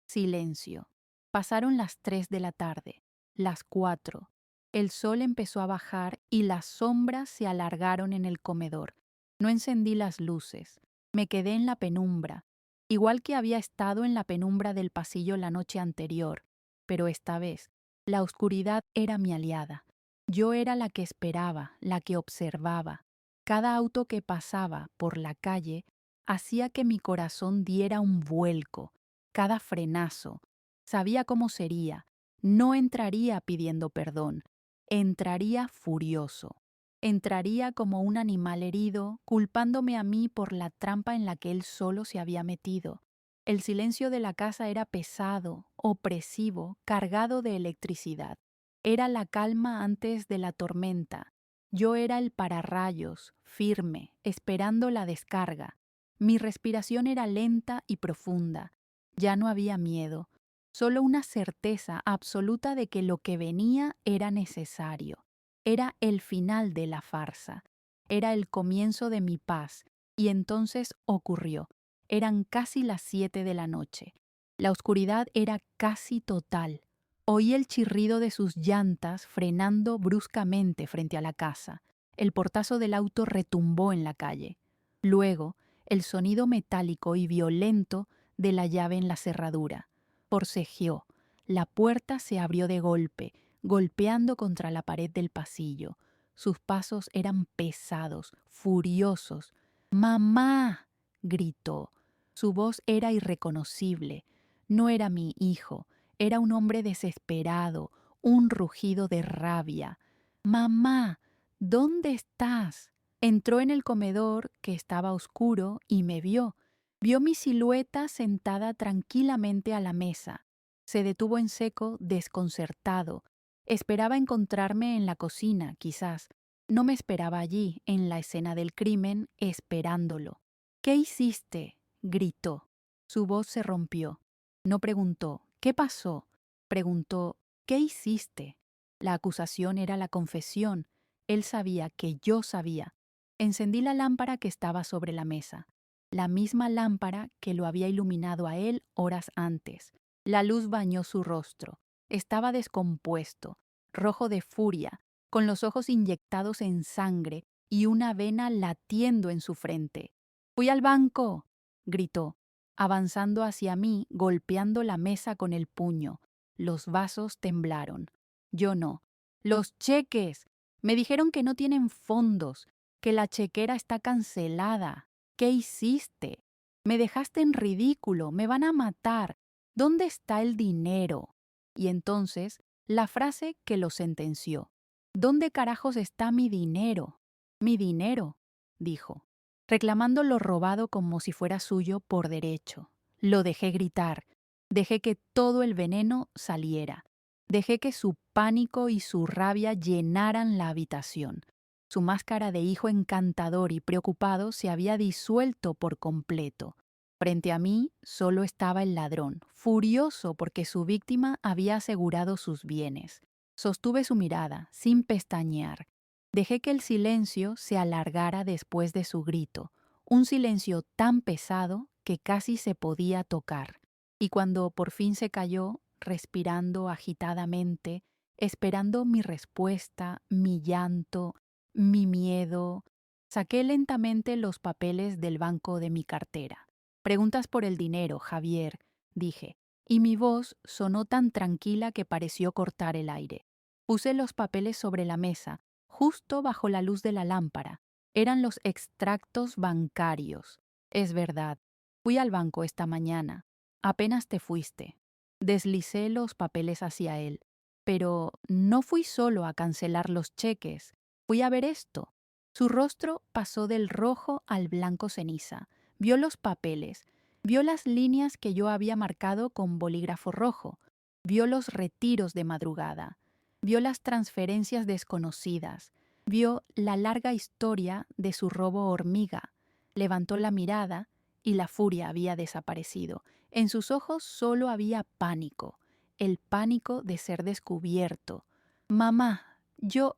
Silencio. Pasaron las 3 de la tarde, las 4. El sol empezó a bajar y las sombras se alargaron en el comedor. No encendí las luces. Me quedé en la penumbra. igual que había estado en la penumbra del pasillo la noche anterior, pero esta vez la oscuridad era mi aliada. Yo era la que esperaba, la que observaba. Cada auto que pasaba por la calle hacía que mi corazón diera un vuelco. Cada frenazo. Sabía cómo sería. No entraría pidiendo perdón. Entraría furioso. Entraría como un animal herido, culpándome a mí por la trampa en la que él solo se había metido. El silencio de la casa era pesado, opresivo, cargado de electricidad. Era la calma antes de la tormenta. Yo era el pararrayos, firme, esperando la descarga. Mi respiración era lenta y profunda. Ya no había miedo, solo una certeza absoluta de que lo que venía era necesario. Era el final de la farsa. Era el comienzo de mi paz. Y entonces ocurrió. Eran casi las 7 de la noche. La oscuridad era casi total. Oí el chirrido de sus llantas frenando bruscamente frente a la casa. El portazo del auto retumbó en la calle. Luego, el sonido metálico y violento de la llave en la cerradura. Forcejeó. La puerta se abrió de golpe, golpeando contra la pared del pasillo. Sus pasos eran pesados, furiosos. ¡Mamá!, gritó. Su voz era irreconocible. No era mi hijo, era un hombre desesperado, un rugido de rabia. ¡Mamá! ¿Dónde estás? Entró en el comedor, que estaba oscuro, y me vio. Vio mi silueta sentada tranquilamente a la mesa. Se detuvo en seco, desconcertado. Esperaba encontrarme en la cocina, quizás. No me esperaba allí, en la escena del crimen, esperándolo. ¿Qué hiciste?, gritó. Su voz se rompió. No preguntó, ¿qué pasó? Preguntó, ¿qué hiciste? La acusación era la confesión. Él sabía que yo sabía. Encendí la lámpara que estaba sobre la mesa. La misma lámpara que lo había iluminado a él horas antes. La luz bañó su rostro. Estaba descompuesto, rojo de furia, con los ojos inyectados en sangre y una vena latiendo en su frente. «¡Fui al banco!», gritó, avanzando hacia mí, golpeando la mesa con el puño. Los vasos temblaron. Yo no. «¡Los cheques! Me dijeron que no tienen fondos, que la chequera está cancelada. ¿Qué hiciste? Me dejaste en ridículo, me van a matar. ¿Dónde está el dinero?». Y entonces, la frase que lo sentenció. «¿Dónde carajos está mi dinero?». «Mi dinero», dijo, reclamando lo robado como si fuera suyo por derecho. Lo dejé gritar. Dejé que todo el veneno saliera. Dejé que su pánico y su rabia llenaran la habitación. Su máscara de hijo encantador y preocupado se había disuelto por completo. Frente a mí solo estaba el ladrón, furioso porque su víctima había asegurado sus bienes. Sostuve su mirada, sin pestañear. Dejé que el silencio se alargara después de su grito, un silencio tan pesado que casi se podía tocar. Y cuando por fin se calló, respirando agitadamente, esperando mi respuesta, mi llanto, mi miedo, saqué lentamente los papeles del banco de mi cartera. «Preguntas por el dinero, Javier», dije, y mi voz sonó tan tranquila que pareció cortar el aire. Puse los papeles sobre la mesa, justo bajo la luz de la lámpara. Eran los extractos bancarios. Es verdad, fui al banco esta mañana. Apenas te fuiste. Deslicé los papeles hacia él. Pero no fui solo a cancelar los cheques. Fui a ver esto. Su rostro pasó del rojo al blanco ceniza. Vio los papeles. Vio las líneas que yo había marcado con bolígrafo rojo. Vio los retiros de madrugada. Vio las transferencias desconocidas. Vio la larga historia de su robo hormiga. Levantó la mirada y la furia había desaparecido. En sus ojos solo había pánico, el pánico de ser descubierto. «Mamá, yo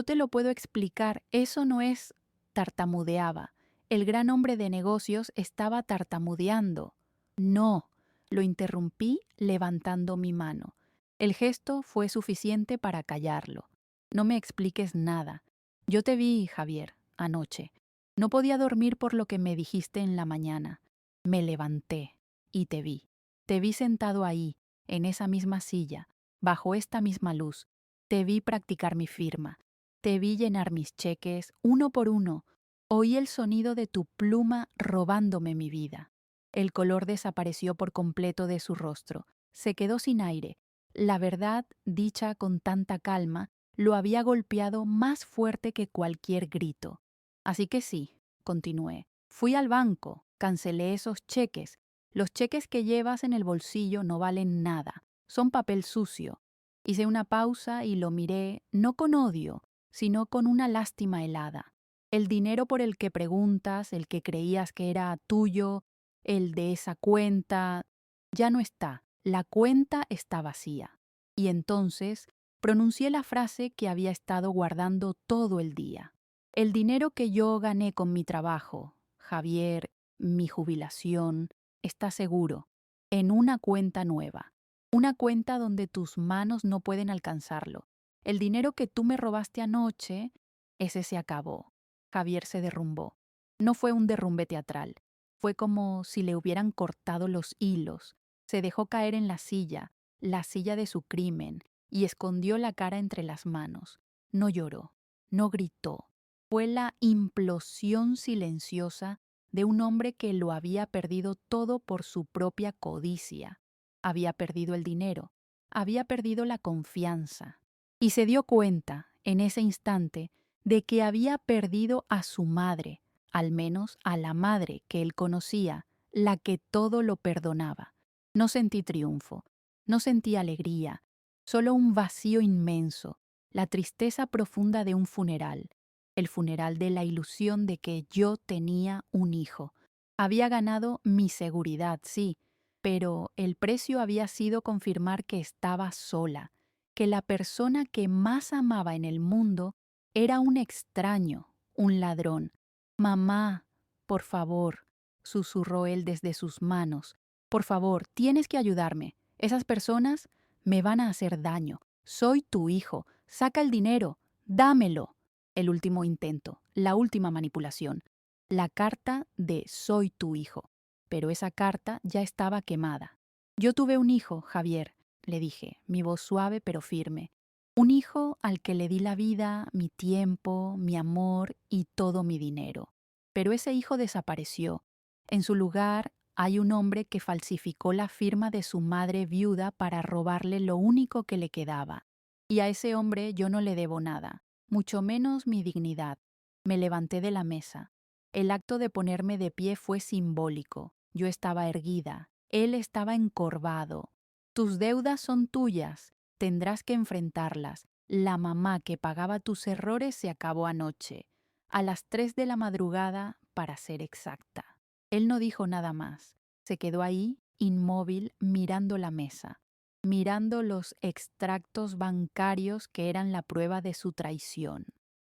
te lo puedo explicar, eso no es...», tartamudeaba. El gran hombre de negocios estaba tartamudeando. «No», lo interrumpí levantando mi mano. El gesto fue suficiente para callarlo. «No me expliques nada. Yo te vi, Javier, anoche. No podía dormir por lo que me dijiste en la mañana. Me levanté y te vi. Te vi sentado ahí, en esa misma silla, bajo esta misma luz. Te vi practicar mi firma. Te vi llenar mis cheques uno por uno. Oí el sonido de tu pluma robándome mi vida. El color desapareció por completo de su rostro. Se quedó sin aire. La verdad, dicha con tanta calma, lo había golpeado más fuerte que cualquier grito. Así que sí, continué. Fui al banco, cancelé esos cheques. Los cheques que llevas en el bolsillo no valen nada, son papel sucio. Hice una pausa y lo miré, no con odio, sino con una lástima helada. El dinero por el que preguntas, el que creías que era tuyo, el de esa cuenta, ya no está. La cuenta está vacía. Y entonces pronuncié la frase que había estado guardando todo el día. El dinero que yo gané con mi trabajo, Javier, mi jubilación, está seguro, en una cuenta nueva, una cuenta donde tus manos no pueden alcanzarlo. El dinero que tú me robaste anoche, ese se acabó. Javier se derrumbó. No fue un derrumbe teatral, fue como si le hubieran cortado los hilos. Se dejó caer en la silla de su crimen, y escondió la cara entre las manos. No lloró, no gritó. Fue la implosión silenciosa de un hombre que lo había perdido todo por su propia codicia. Había perdido el dinero, había perdido la confianza. Y se dio cuenta, en ese instante, de que había perdido a su madre, al menos a la madre que él conocía, la que todo lo perdonaba. No sentí triunfo, no sentí alegría, solo un vacío inmenso, la tristeza profunda de un funeral, el funeral de la ilusión de que yo tenía un hijo. Había ganado mi seguridad, sí, pero el precio había sido confirmar que estaba sola, que la persona que más amaba en el mundo era un extraño, un ladrón. Mamá, por favor, susurró él desde sus manos. Por favor, tienes que ayudarme. Esas personas me van a hacer daño. Soy tu hijo. Saca el dinero. Dámelo. El último intento, la última manipulación. La carta de soy tu hijo. Pero esa carta ya estaba quemada. Yo tuve un hijo, Javier, le dije, mi voz suave pero firme. Un hijo al que le di la vida, mi tiempo, mi amor y todo mi dinero. Pero ese hijo desapareció. En su lugar hay un hombre que falsificó la firma de su madre viuda para robarle lo único que le quedaba. Y a ese hombre yo no le debo nada, mucho menos mi dignidad. Me levanté de la mesa. El acto de ponerme de pie fue simbólico. Yo estaba erguida, él estaba encorvado. Tus deudas son tuyas, tendrás que enfrentarlas. La mamá que pagaba tus errores se acabó anoche, a las 3 de la madrugada, para ser exacta. Él no dijo nada más. Se quedó ahí, inmóvil, mirando la mesa, mirando los extractos bancarios que eran la prueba de su traición.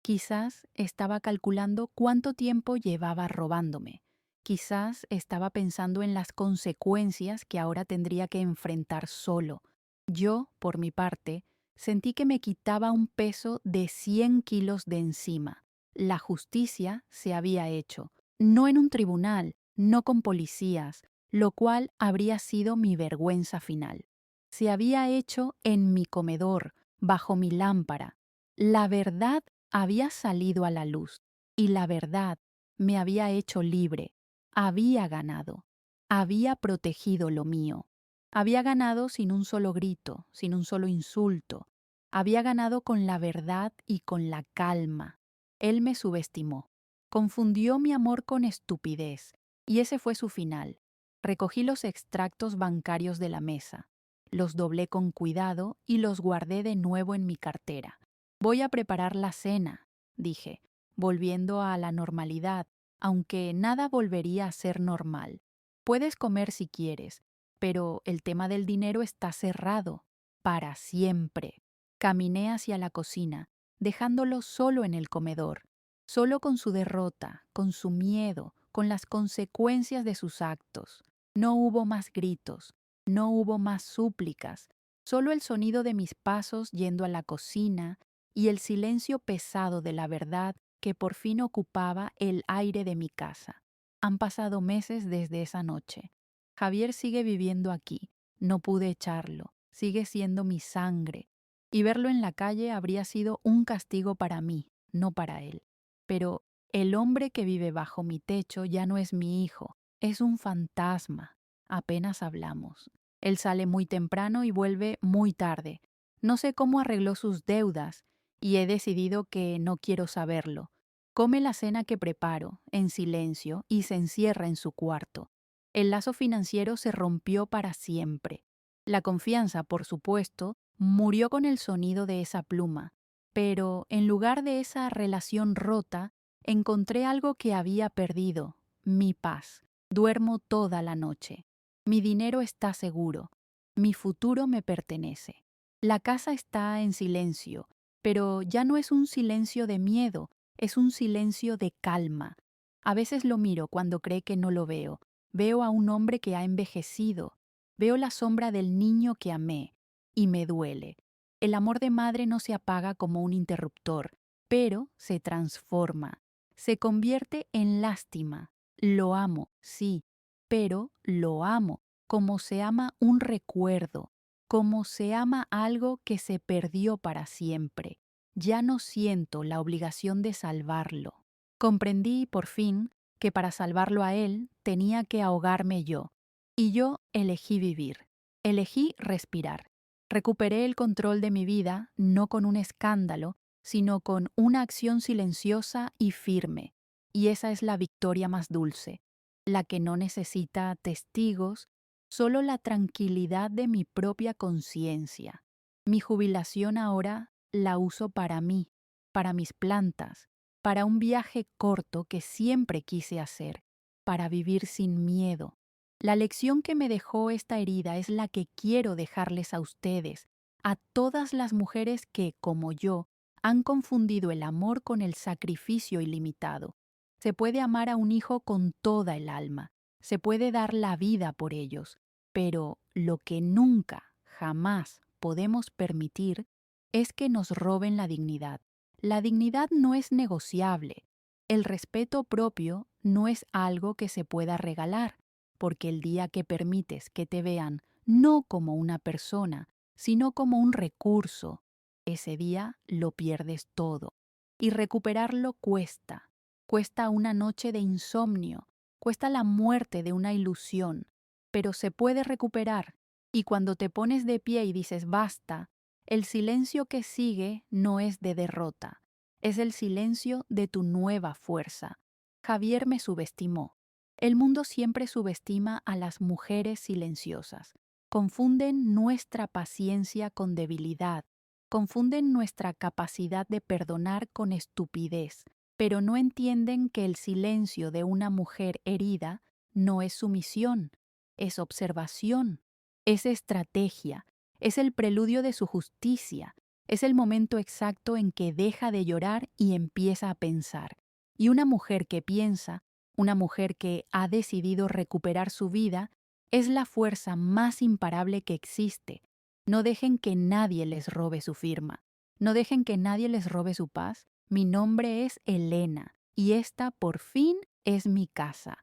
Quizás estaba calculando cuánto tiempo llevaba robándome. Quizás estaba pensando en las consecuencias que ahora tendría que enfrentar solo. Yo, por mi parte, sentí que me quitaba un peso de 100 kilos de encima. La justicia se había hecho, no en un tribunal, no con policías, lo cual habría sido mi vergüenza final. Se había hecho en mi comedor, bajo mi lámpara. La verdad había salido a la luz, y la verdad me había hecho libre. Había ganado. Había protegido lo mío. Había ganado sin un solo grito, sin un solo insulto. Había ganado con la verdad y con la calma. Él me subestimó. Confundió mi amor con estupidez, y ese fue su final. Recogí los extractos bancarios de la mesa. Los doblé con cuidado y los guardé de nuevo en mi cartera. Voy a preparar la cena, dije, volviendo a la normalidad, aunque nada volvería a ser normal. Puedes comer si quieres, pero el tema del dinero está cerrado, para siempre. Caminé hacia la cocina, dejándolo solo en el comedor, solo con su derrota, con su miedo, con las consecuencias de sus actos. No hubo más gritos, no hubo más súplicas, solo el sonido de mis pasos yendo a la cocina y el silencio pesado de la verdad que por fin ocupaba el aire de mi casa. Han pasado meses desde esa noche. Javier sigue viviendo aquí. No pude echarlo. Sigue siendo mi sangre. Y verlo en la calle habría sido un castigo para mí, no para él. Pero el hombre que vive bajo mi techo ya no es mi hijo. Es un fantasma. Apenas hablamos. Él sale muy temprano y vuelve muy tarde. No sé cómo arregló sus deudas y he decidido que no quiero saberlo. Come la cena que preparo, en silencio, y se encierra en su cuarto. El lazo financiero se rompió para siempre. La confianza, por supuesto, murió con el sonido de esa pluma. Pero en lugar de esa relación rota, encontré algo que había perdido, mi paz. Duermo toda la noche. Mi dinero está seguro. Mi futuro me pertenece. La casa está en silencio, pero ya no es un silencio de miedo, es un silencio de calma. A veces lo miro cuando cree que no lo veo. Veo a un hombre que ha envejecido. Veo la sombra del niño que amé. Y me duele. El amor de madre no se apaga como un interruptor, pero se transforma. Se convierte en lástima. Lo amo, sí, pero lo amo, como se ama un recuerdo, como se ama algo que se perdió para siempre. Ya no siento la obligación de salvarlo. Comprendí, por fin, que para salvarlo a él tenía que ahogarme yo. Y yo elegí vivir. Elegí respirar. Recuperé el control de mi vida no con un escándalo, sino con una acción silenciosa y firme. Y esa es la victoria más dulce, la que no necesita testigos, solo la tranquilidad de mi propia conciencia. Mi jubilación ahora la uso para mí, para mis plantas, para un viaje corto que siempre quise hacer, para vivir sin miedo. La lección que me dejó esta herida es la que quiero dejarles a ustedes, a todas las mujeres que, como yo, han confundido el amor con el sacrificio ilimitado. Se puede amar a un hijo con toda el alma, se puede dar la vida por ellos, pero lo que nunca, jamás podemos permitir es que nos roben la dignidad. La dignidad no es negociable. El respeto propio no es algo que se pueda regalar, porque el día que permites que te vean no como una persona, sino como un recurso, ese día lo pierdes todo. Y recuperarlo cuesta. Cuesta una noche de insomnio, cuesta la muerte de una ilusión, pero se puede recuperar. Y cuando te pones de pie y dices basta, el silencio que sigue no es de derrota, es el silencio de tu nueva fuerza. Javier me subestimó. El mundo siempre subestima a las mujeres silenciosas. Confunden nuestra paciencia con debilidad, confunden nuestra capacidad de perdonar con estupidez, pero no entienden que el silencio de una mujer herida no es sumisión, es observación, es estrategia, es el preludio de su justicia, es el momento exacto en que deja de llorar y empieza a pensar. Y una mujer que piensa, una mujer que ha decidido recuperar su vida, es la fuerza más imparable que existe. No dejen que nadie les robe su firma. No dejen que nadie les robe su paz. Mi nombre es Elena y esta por fin es mi casa.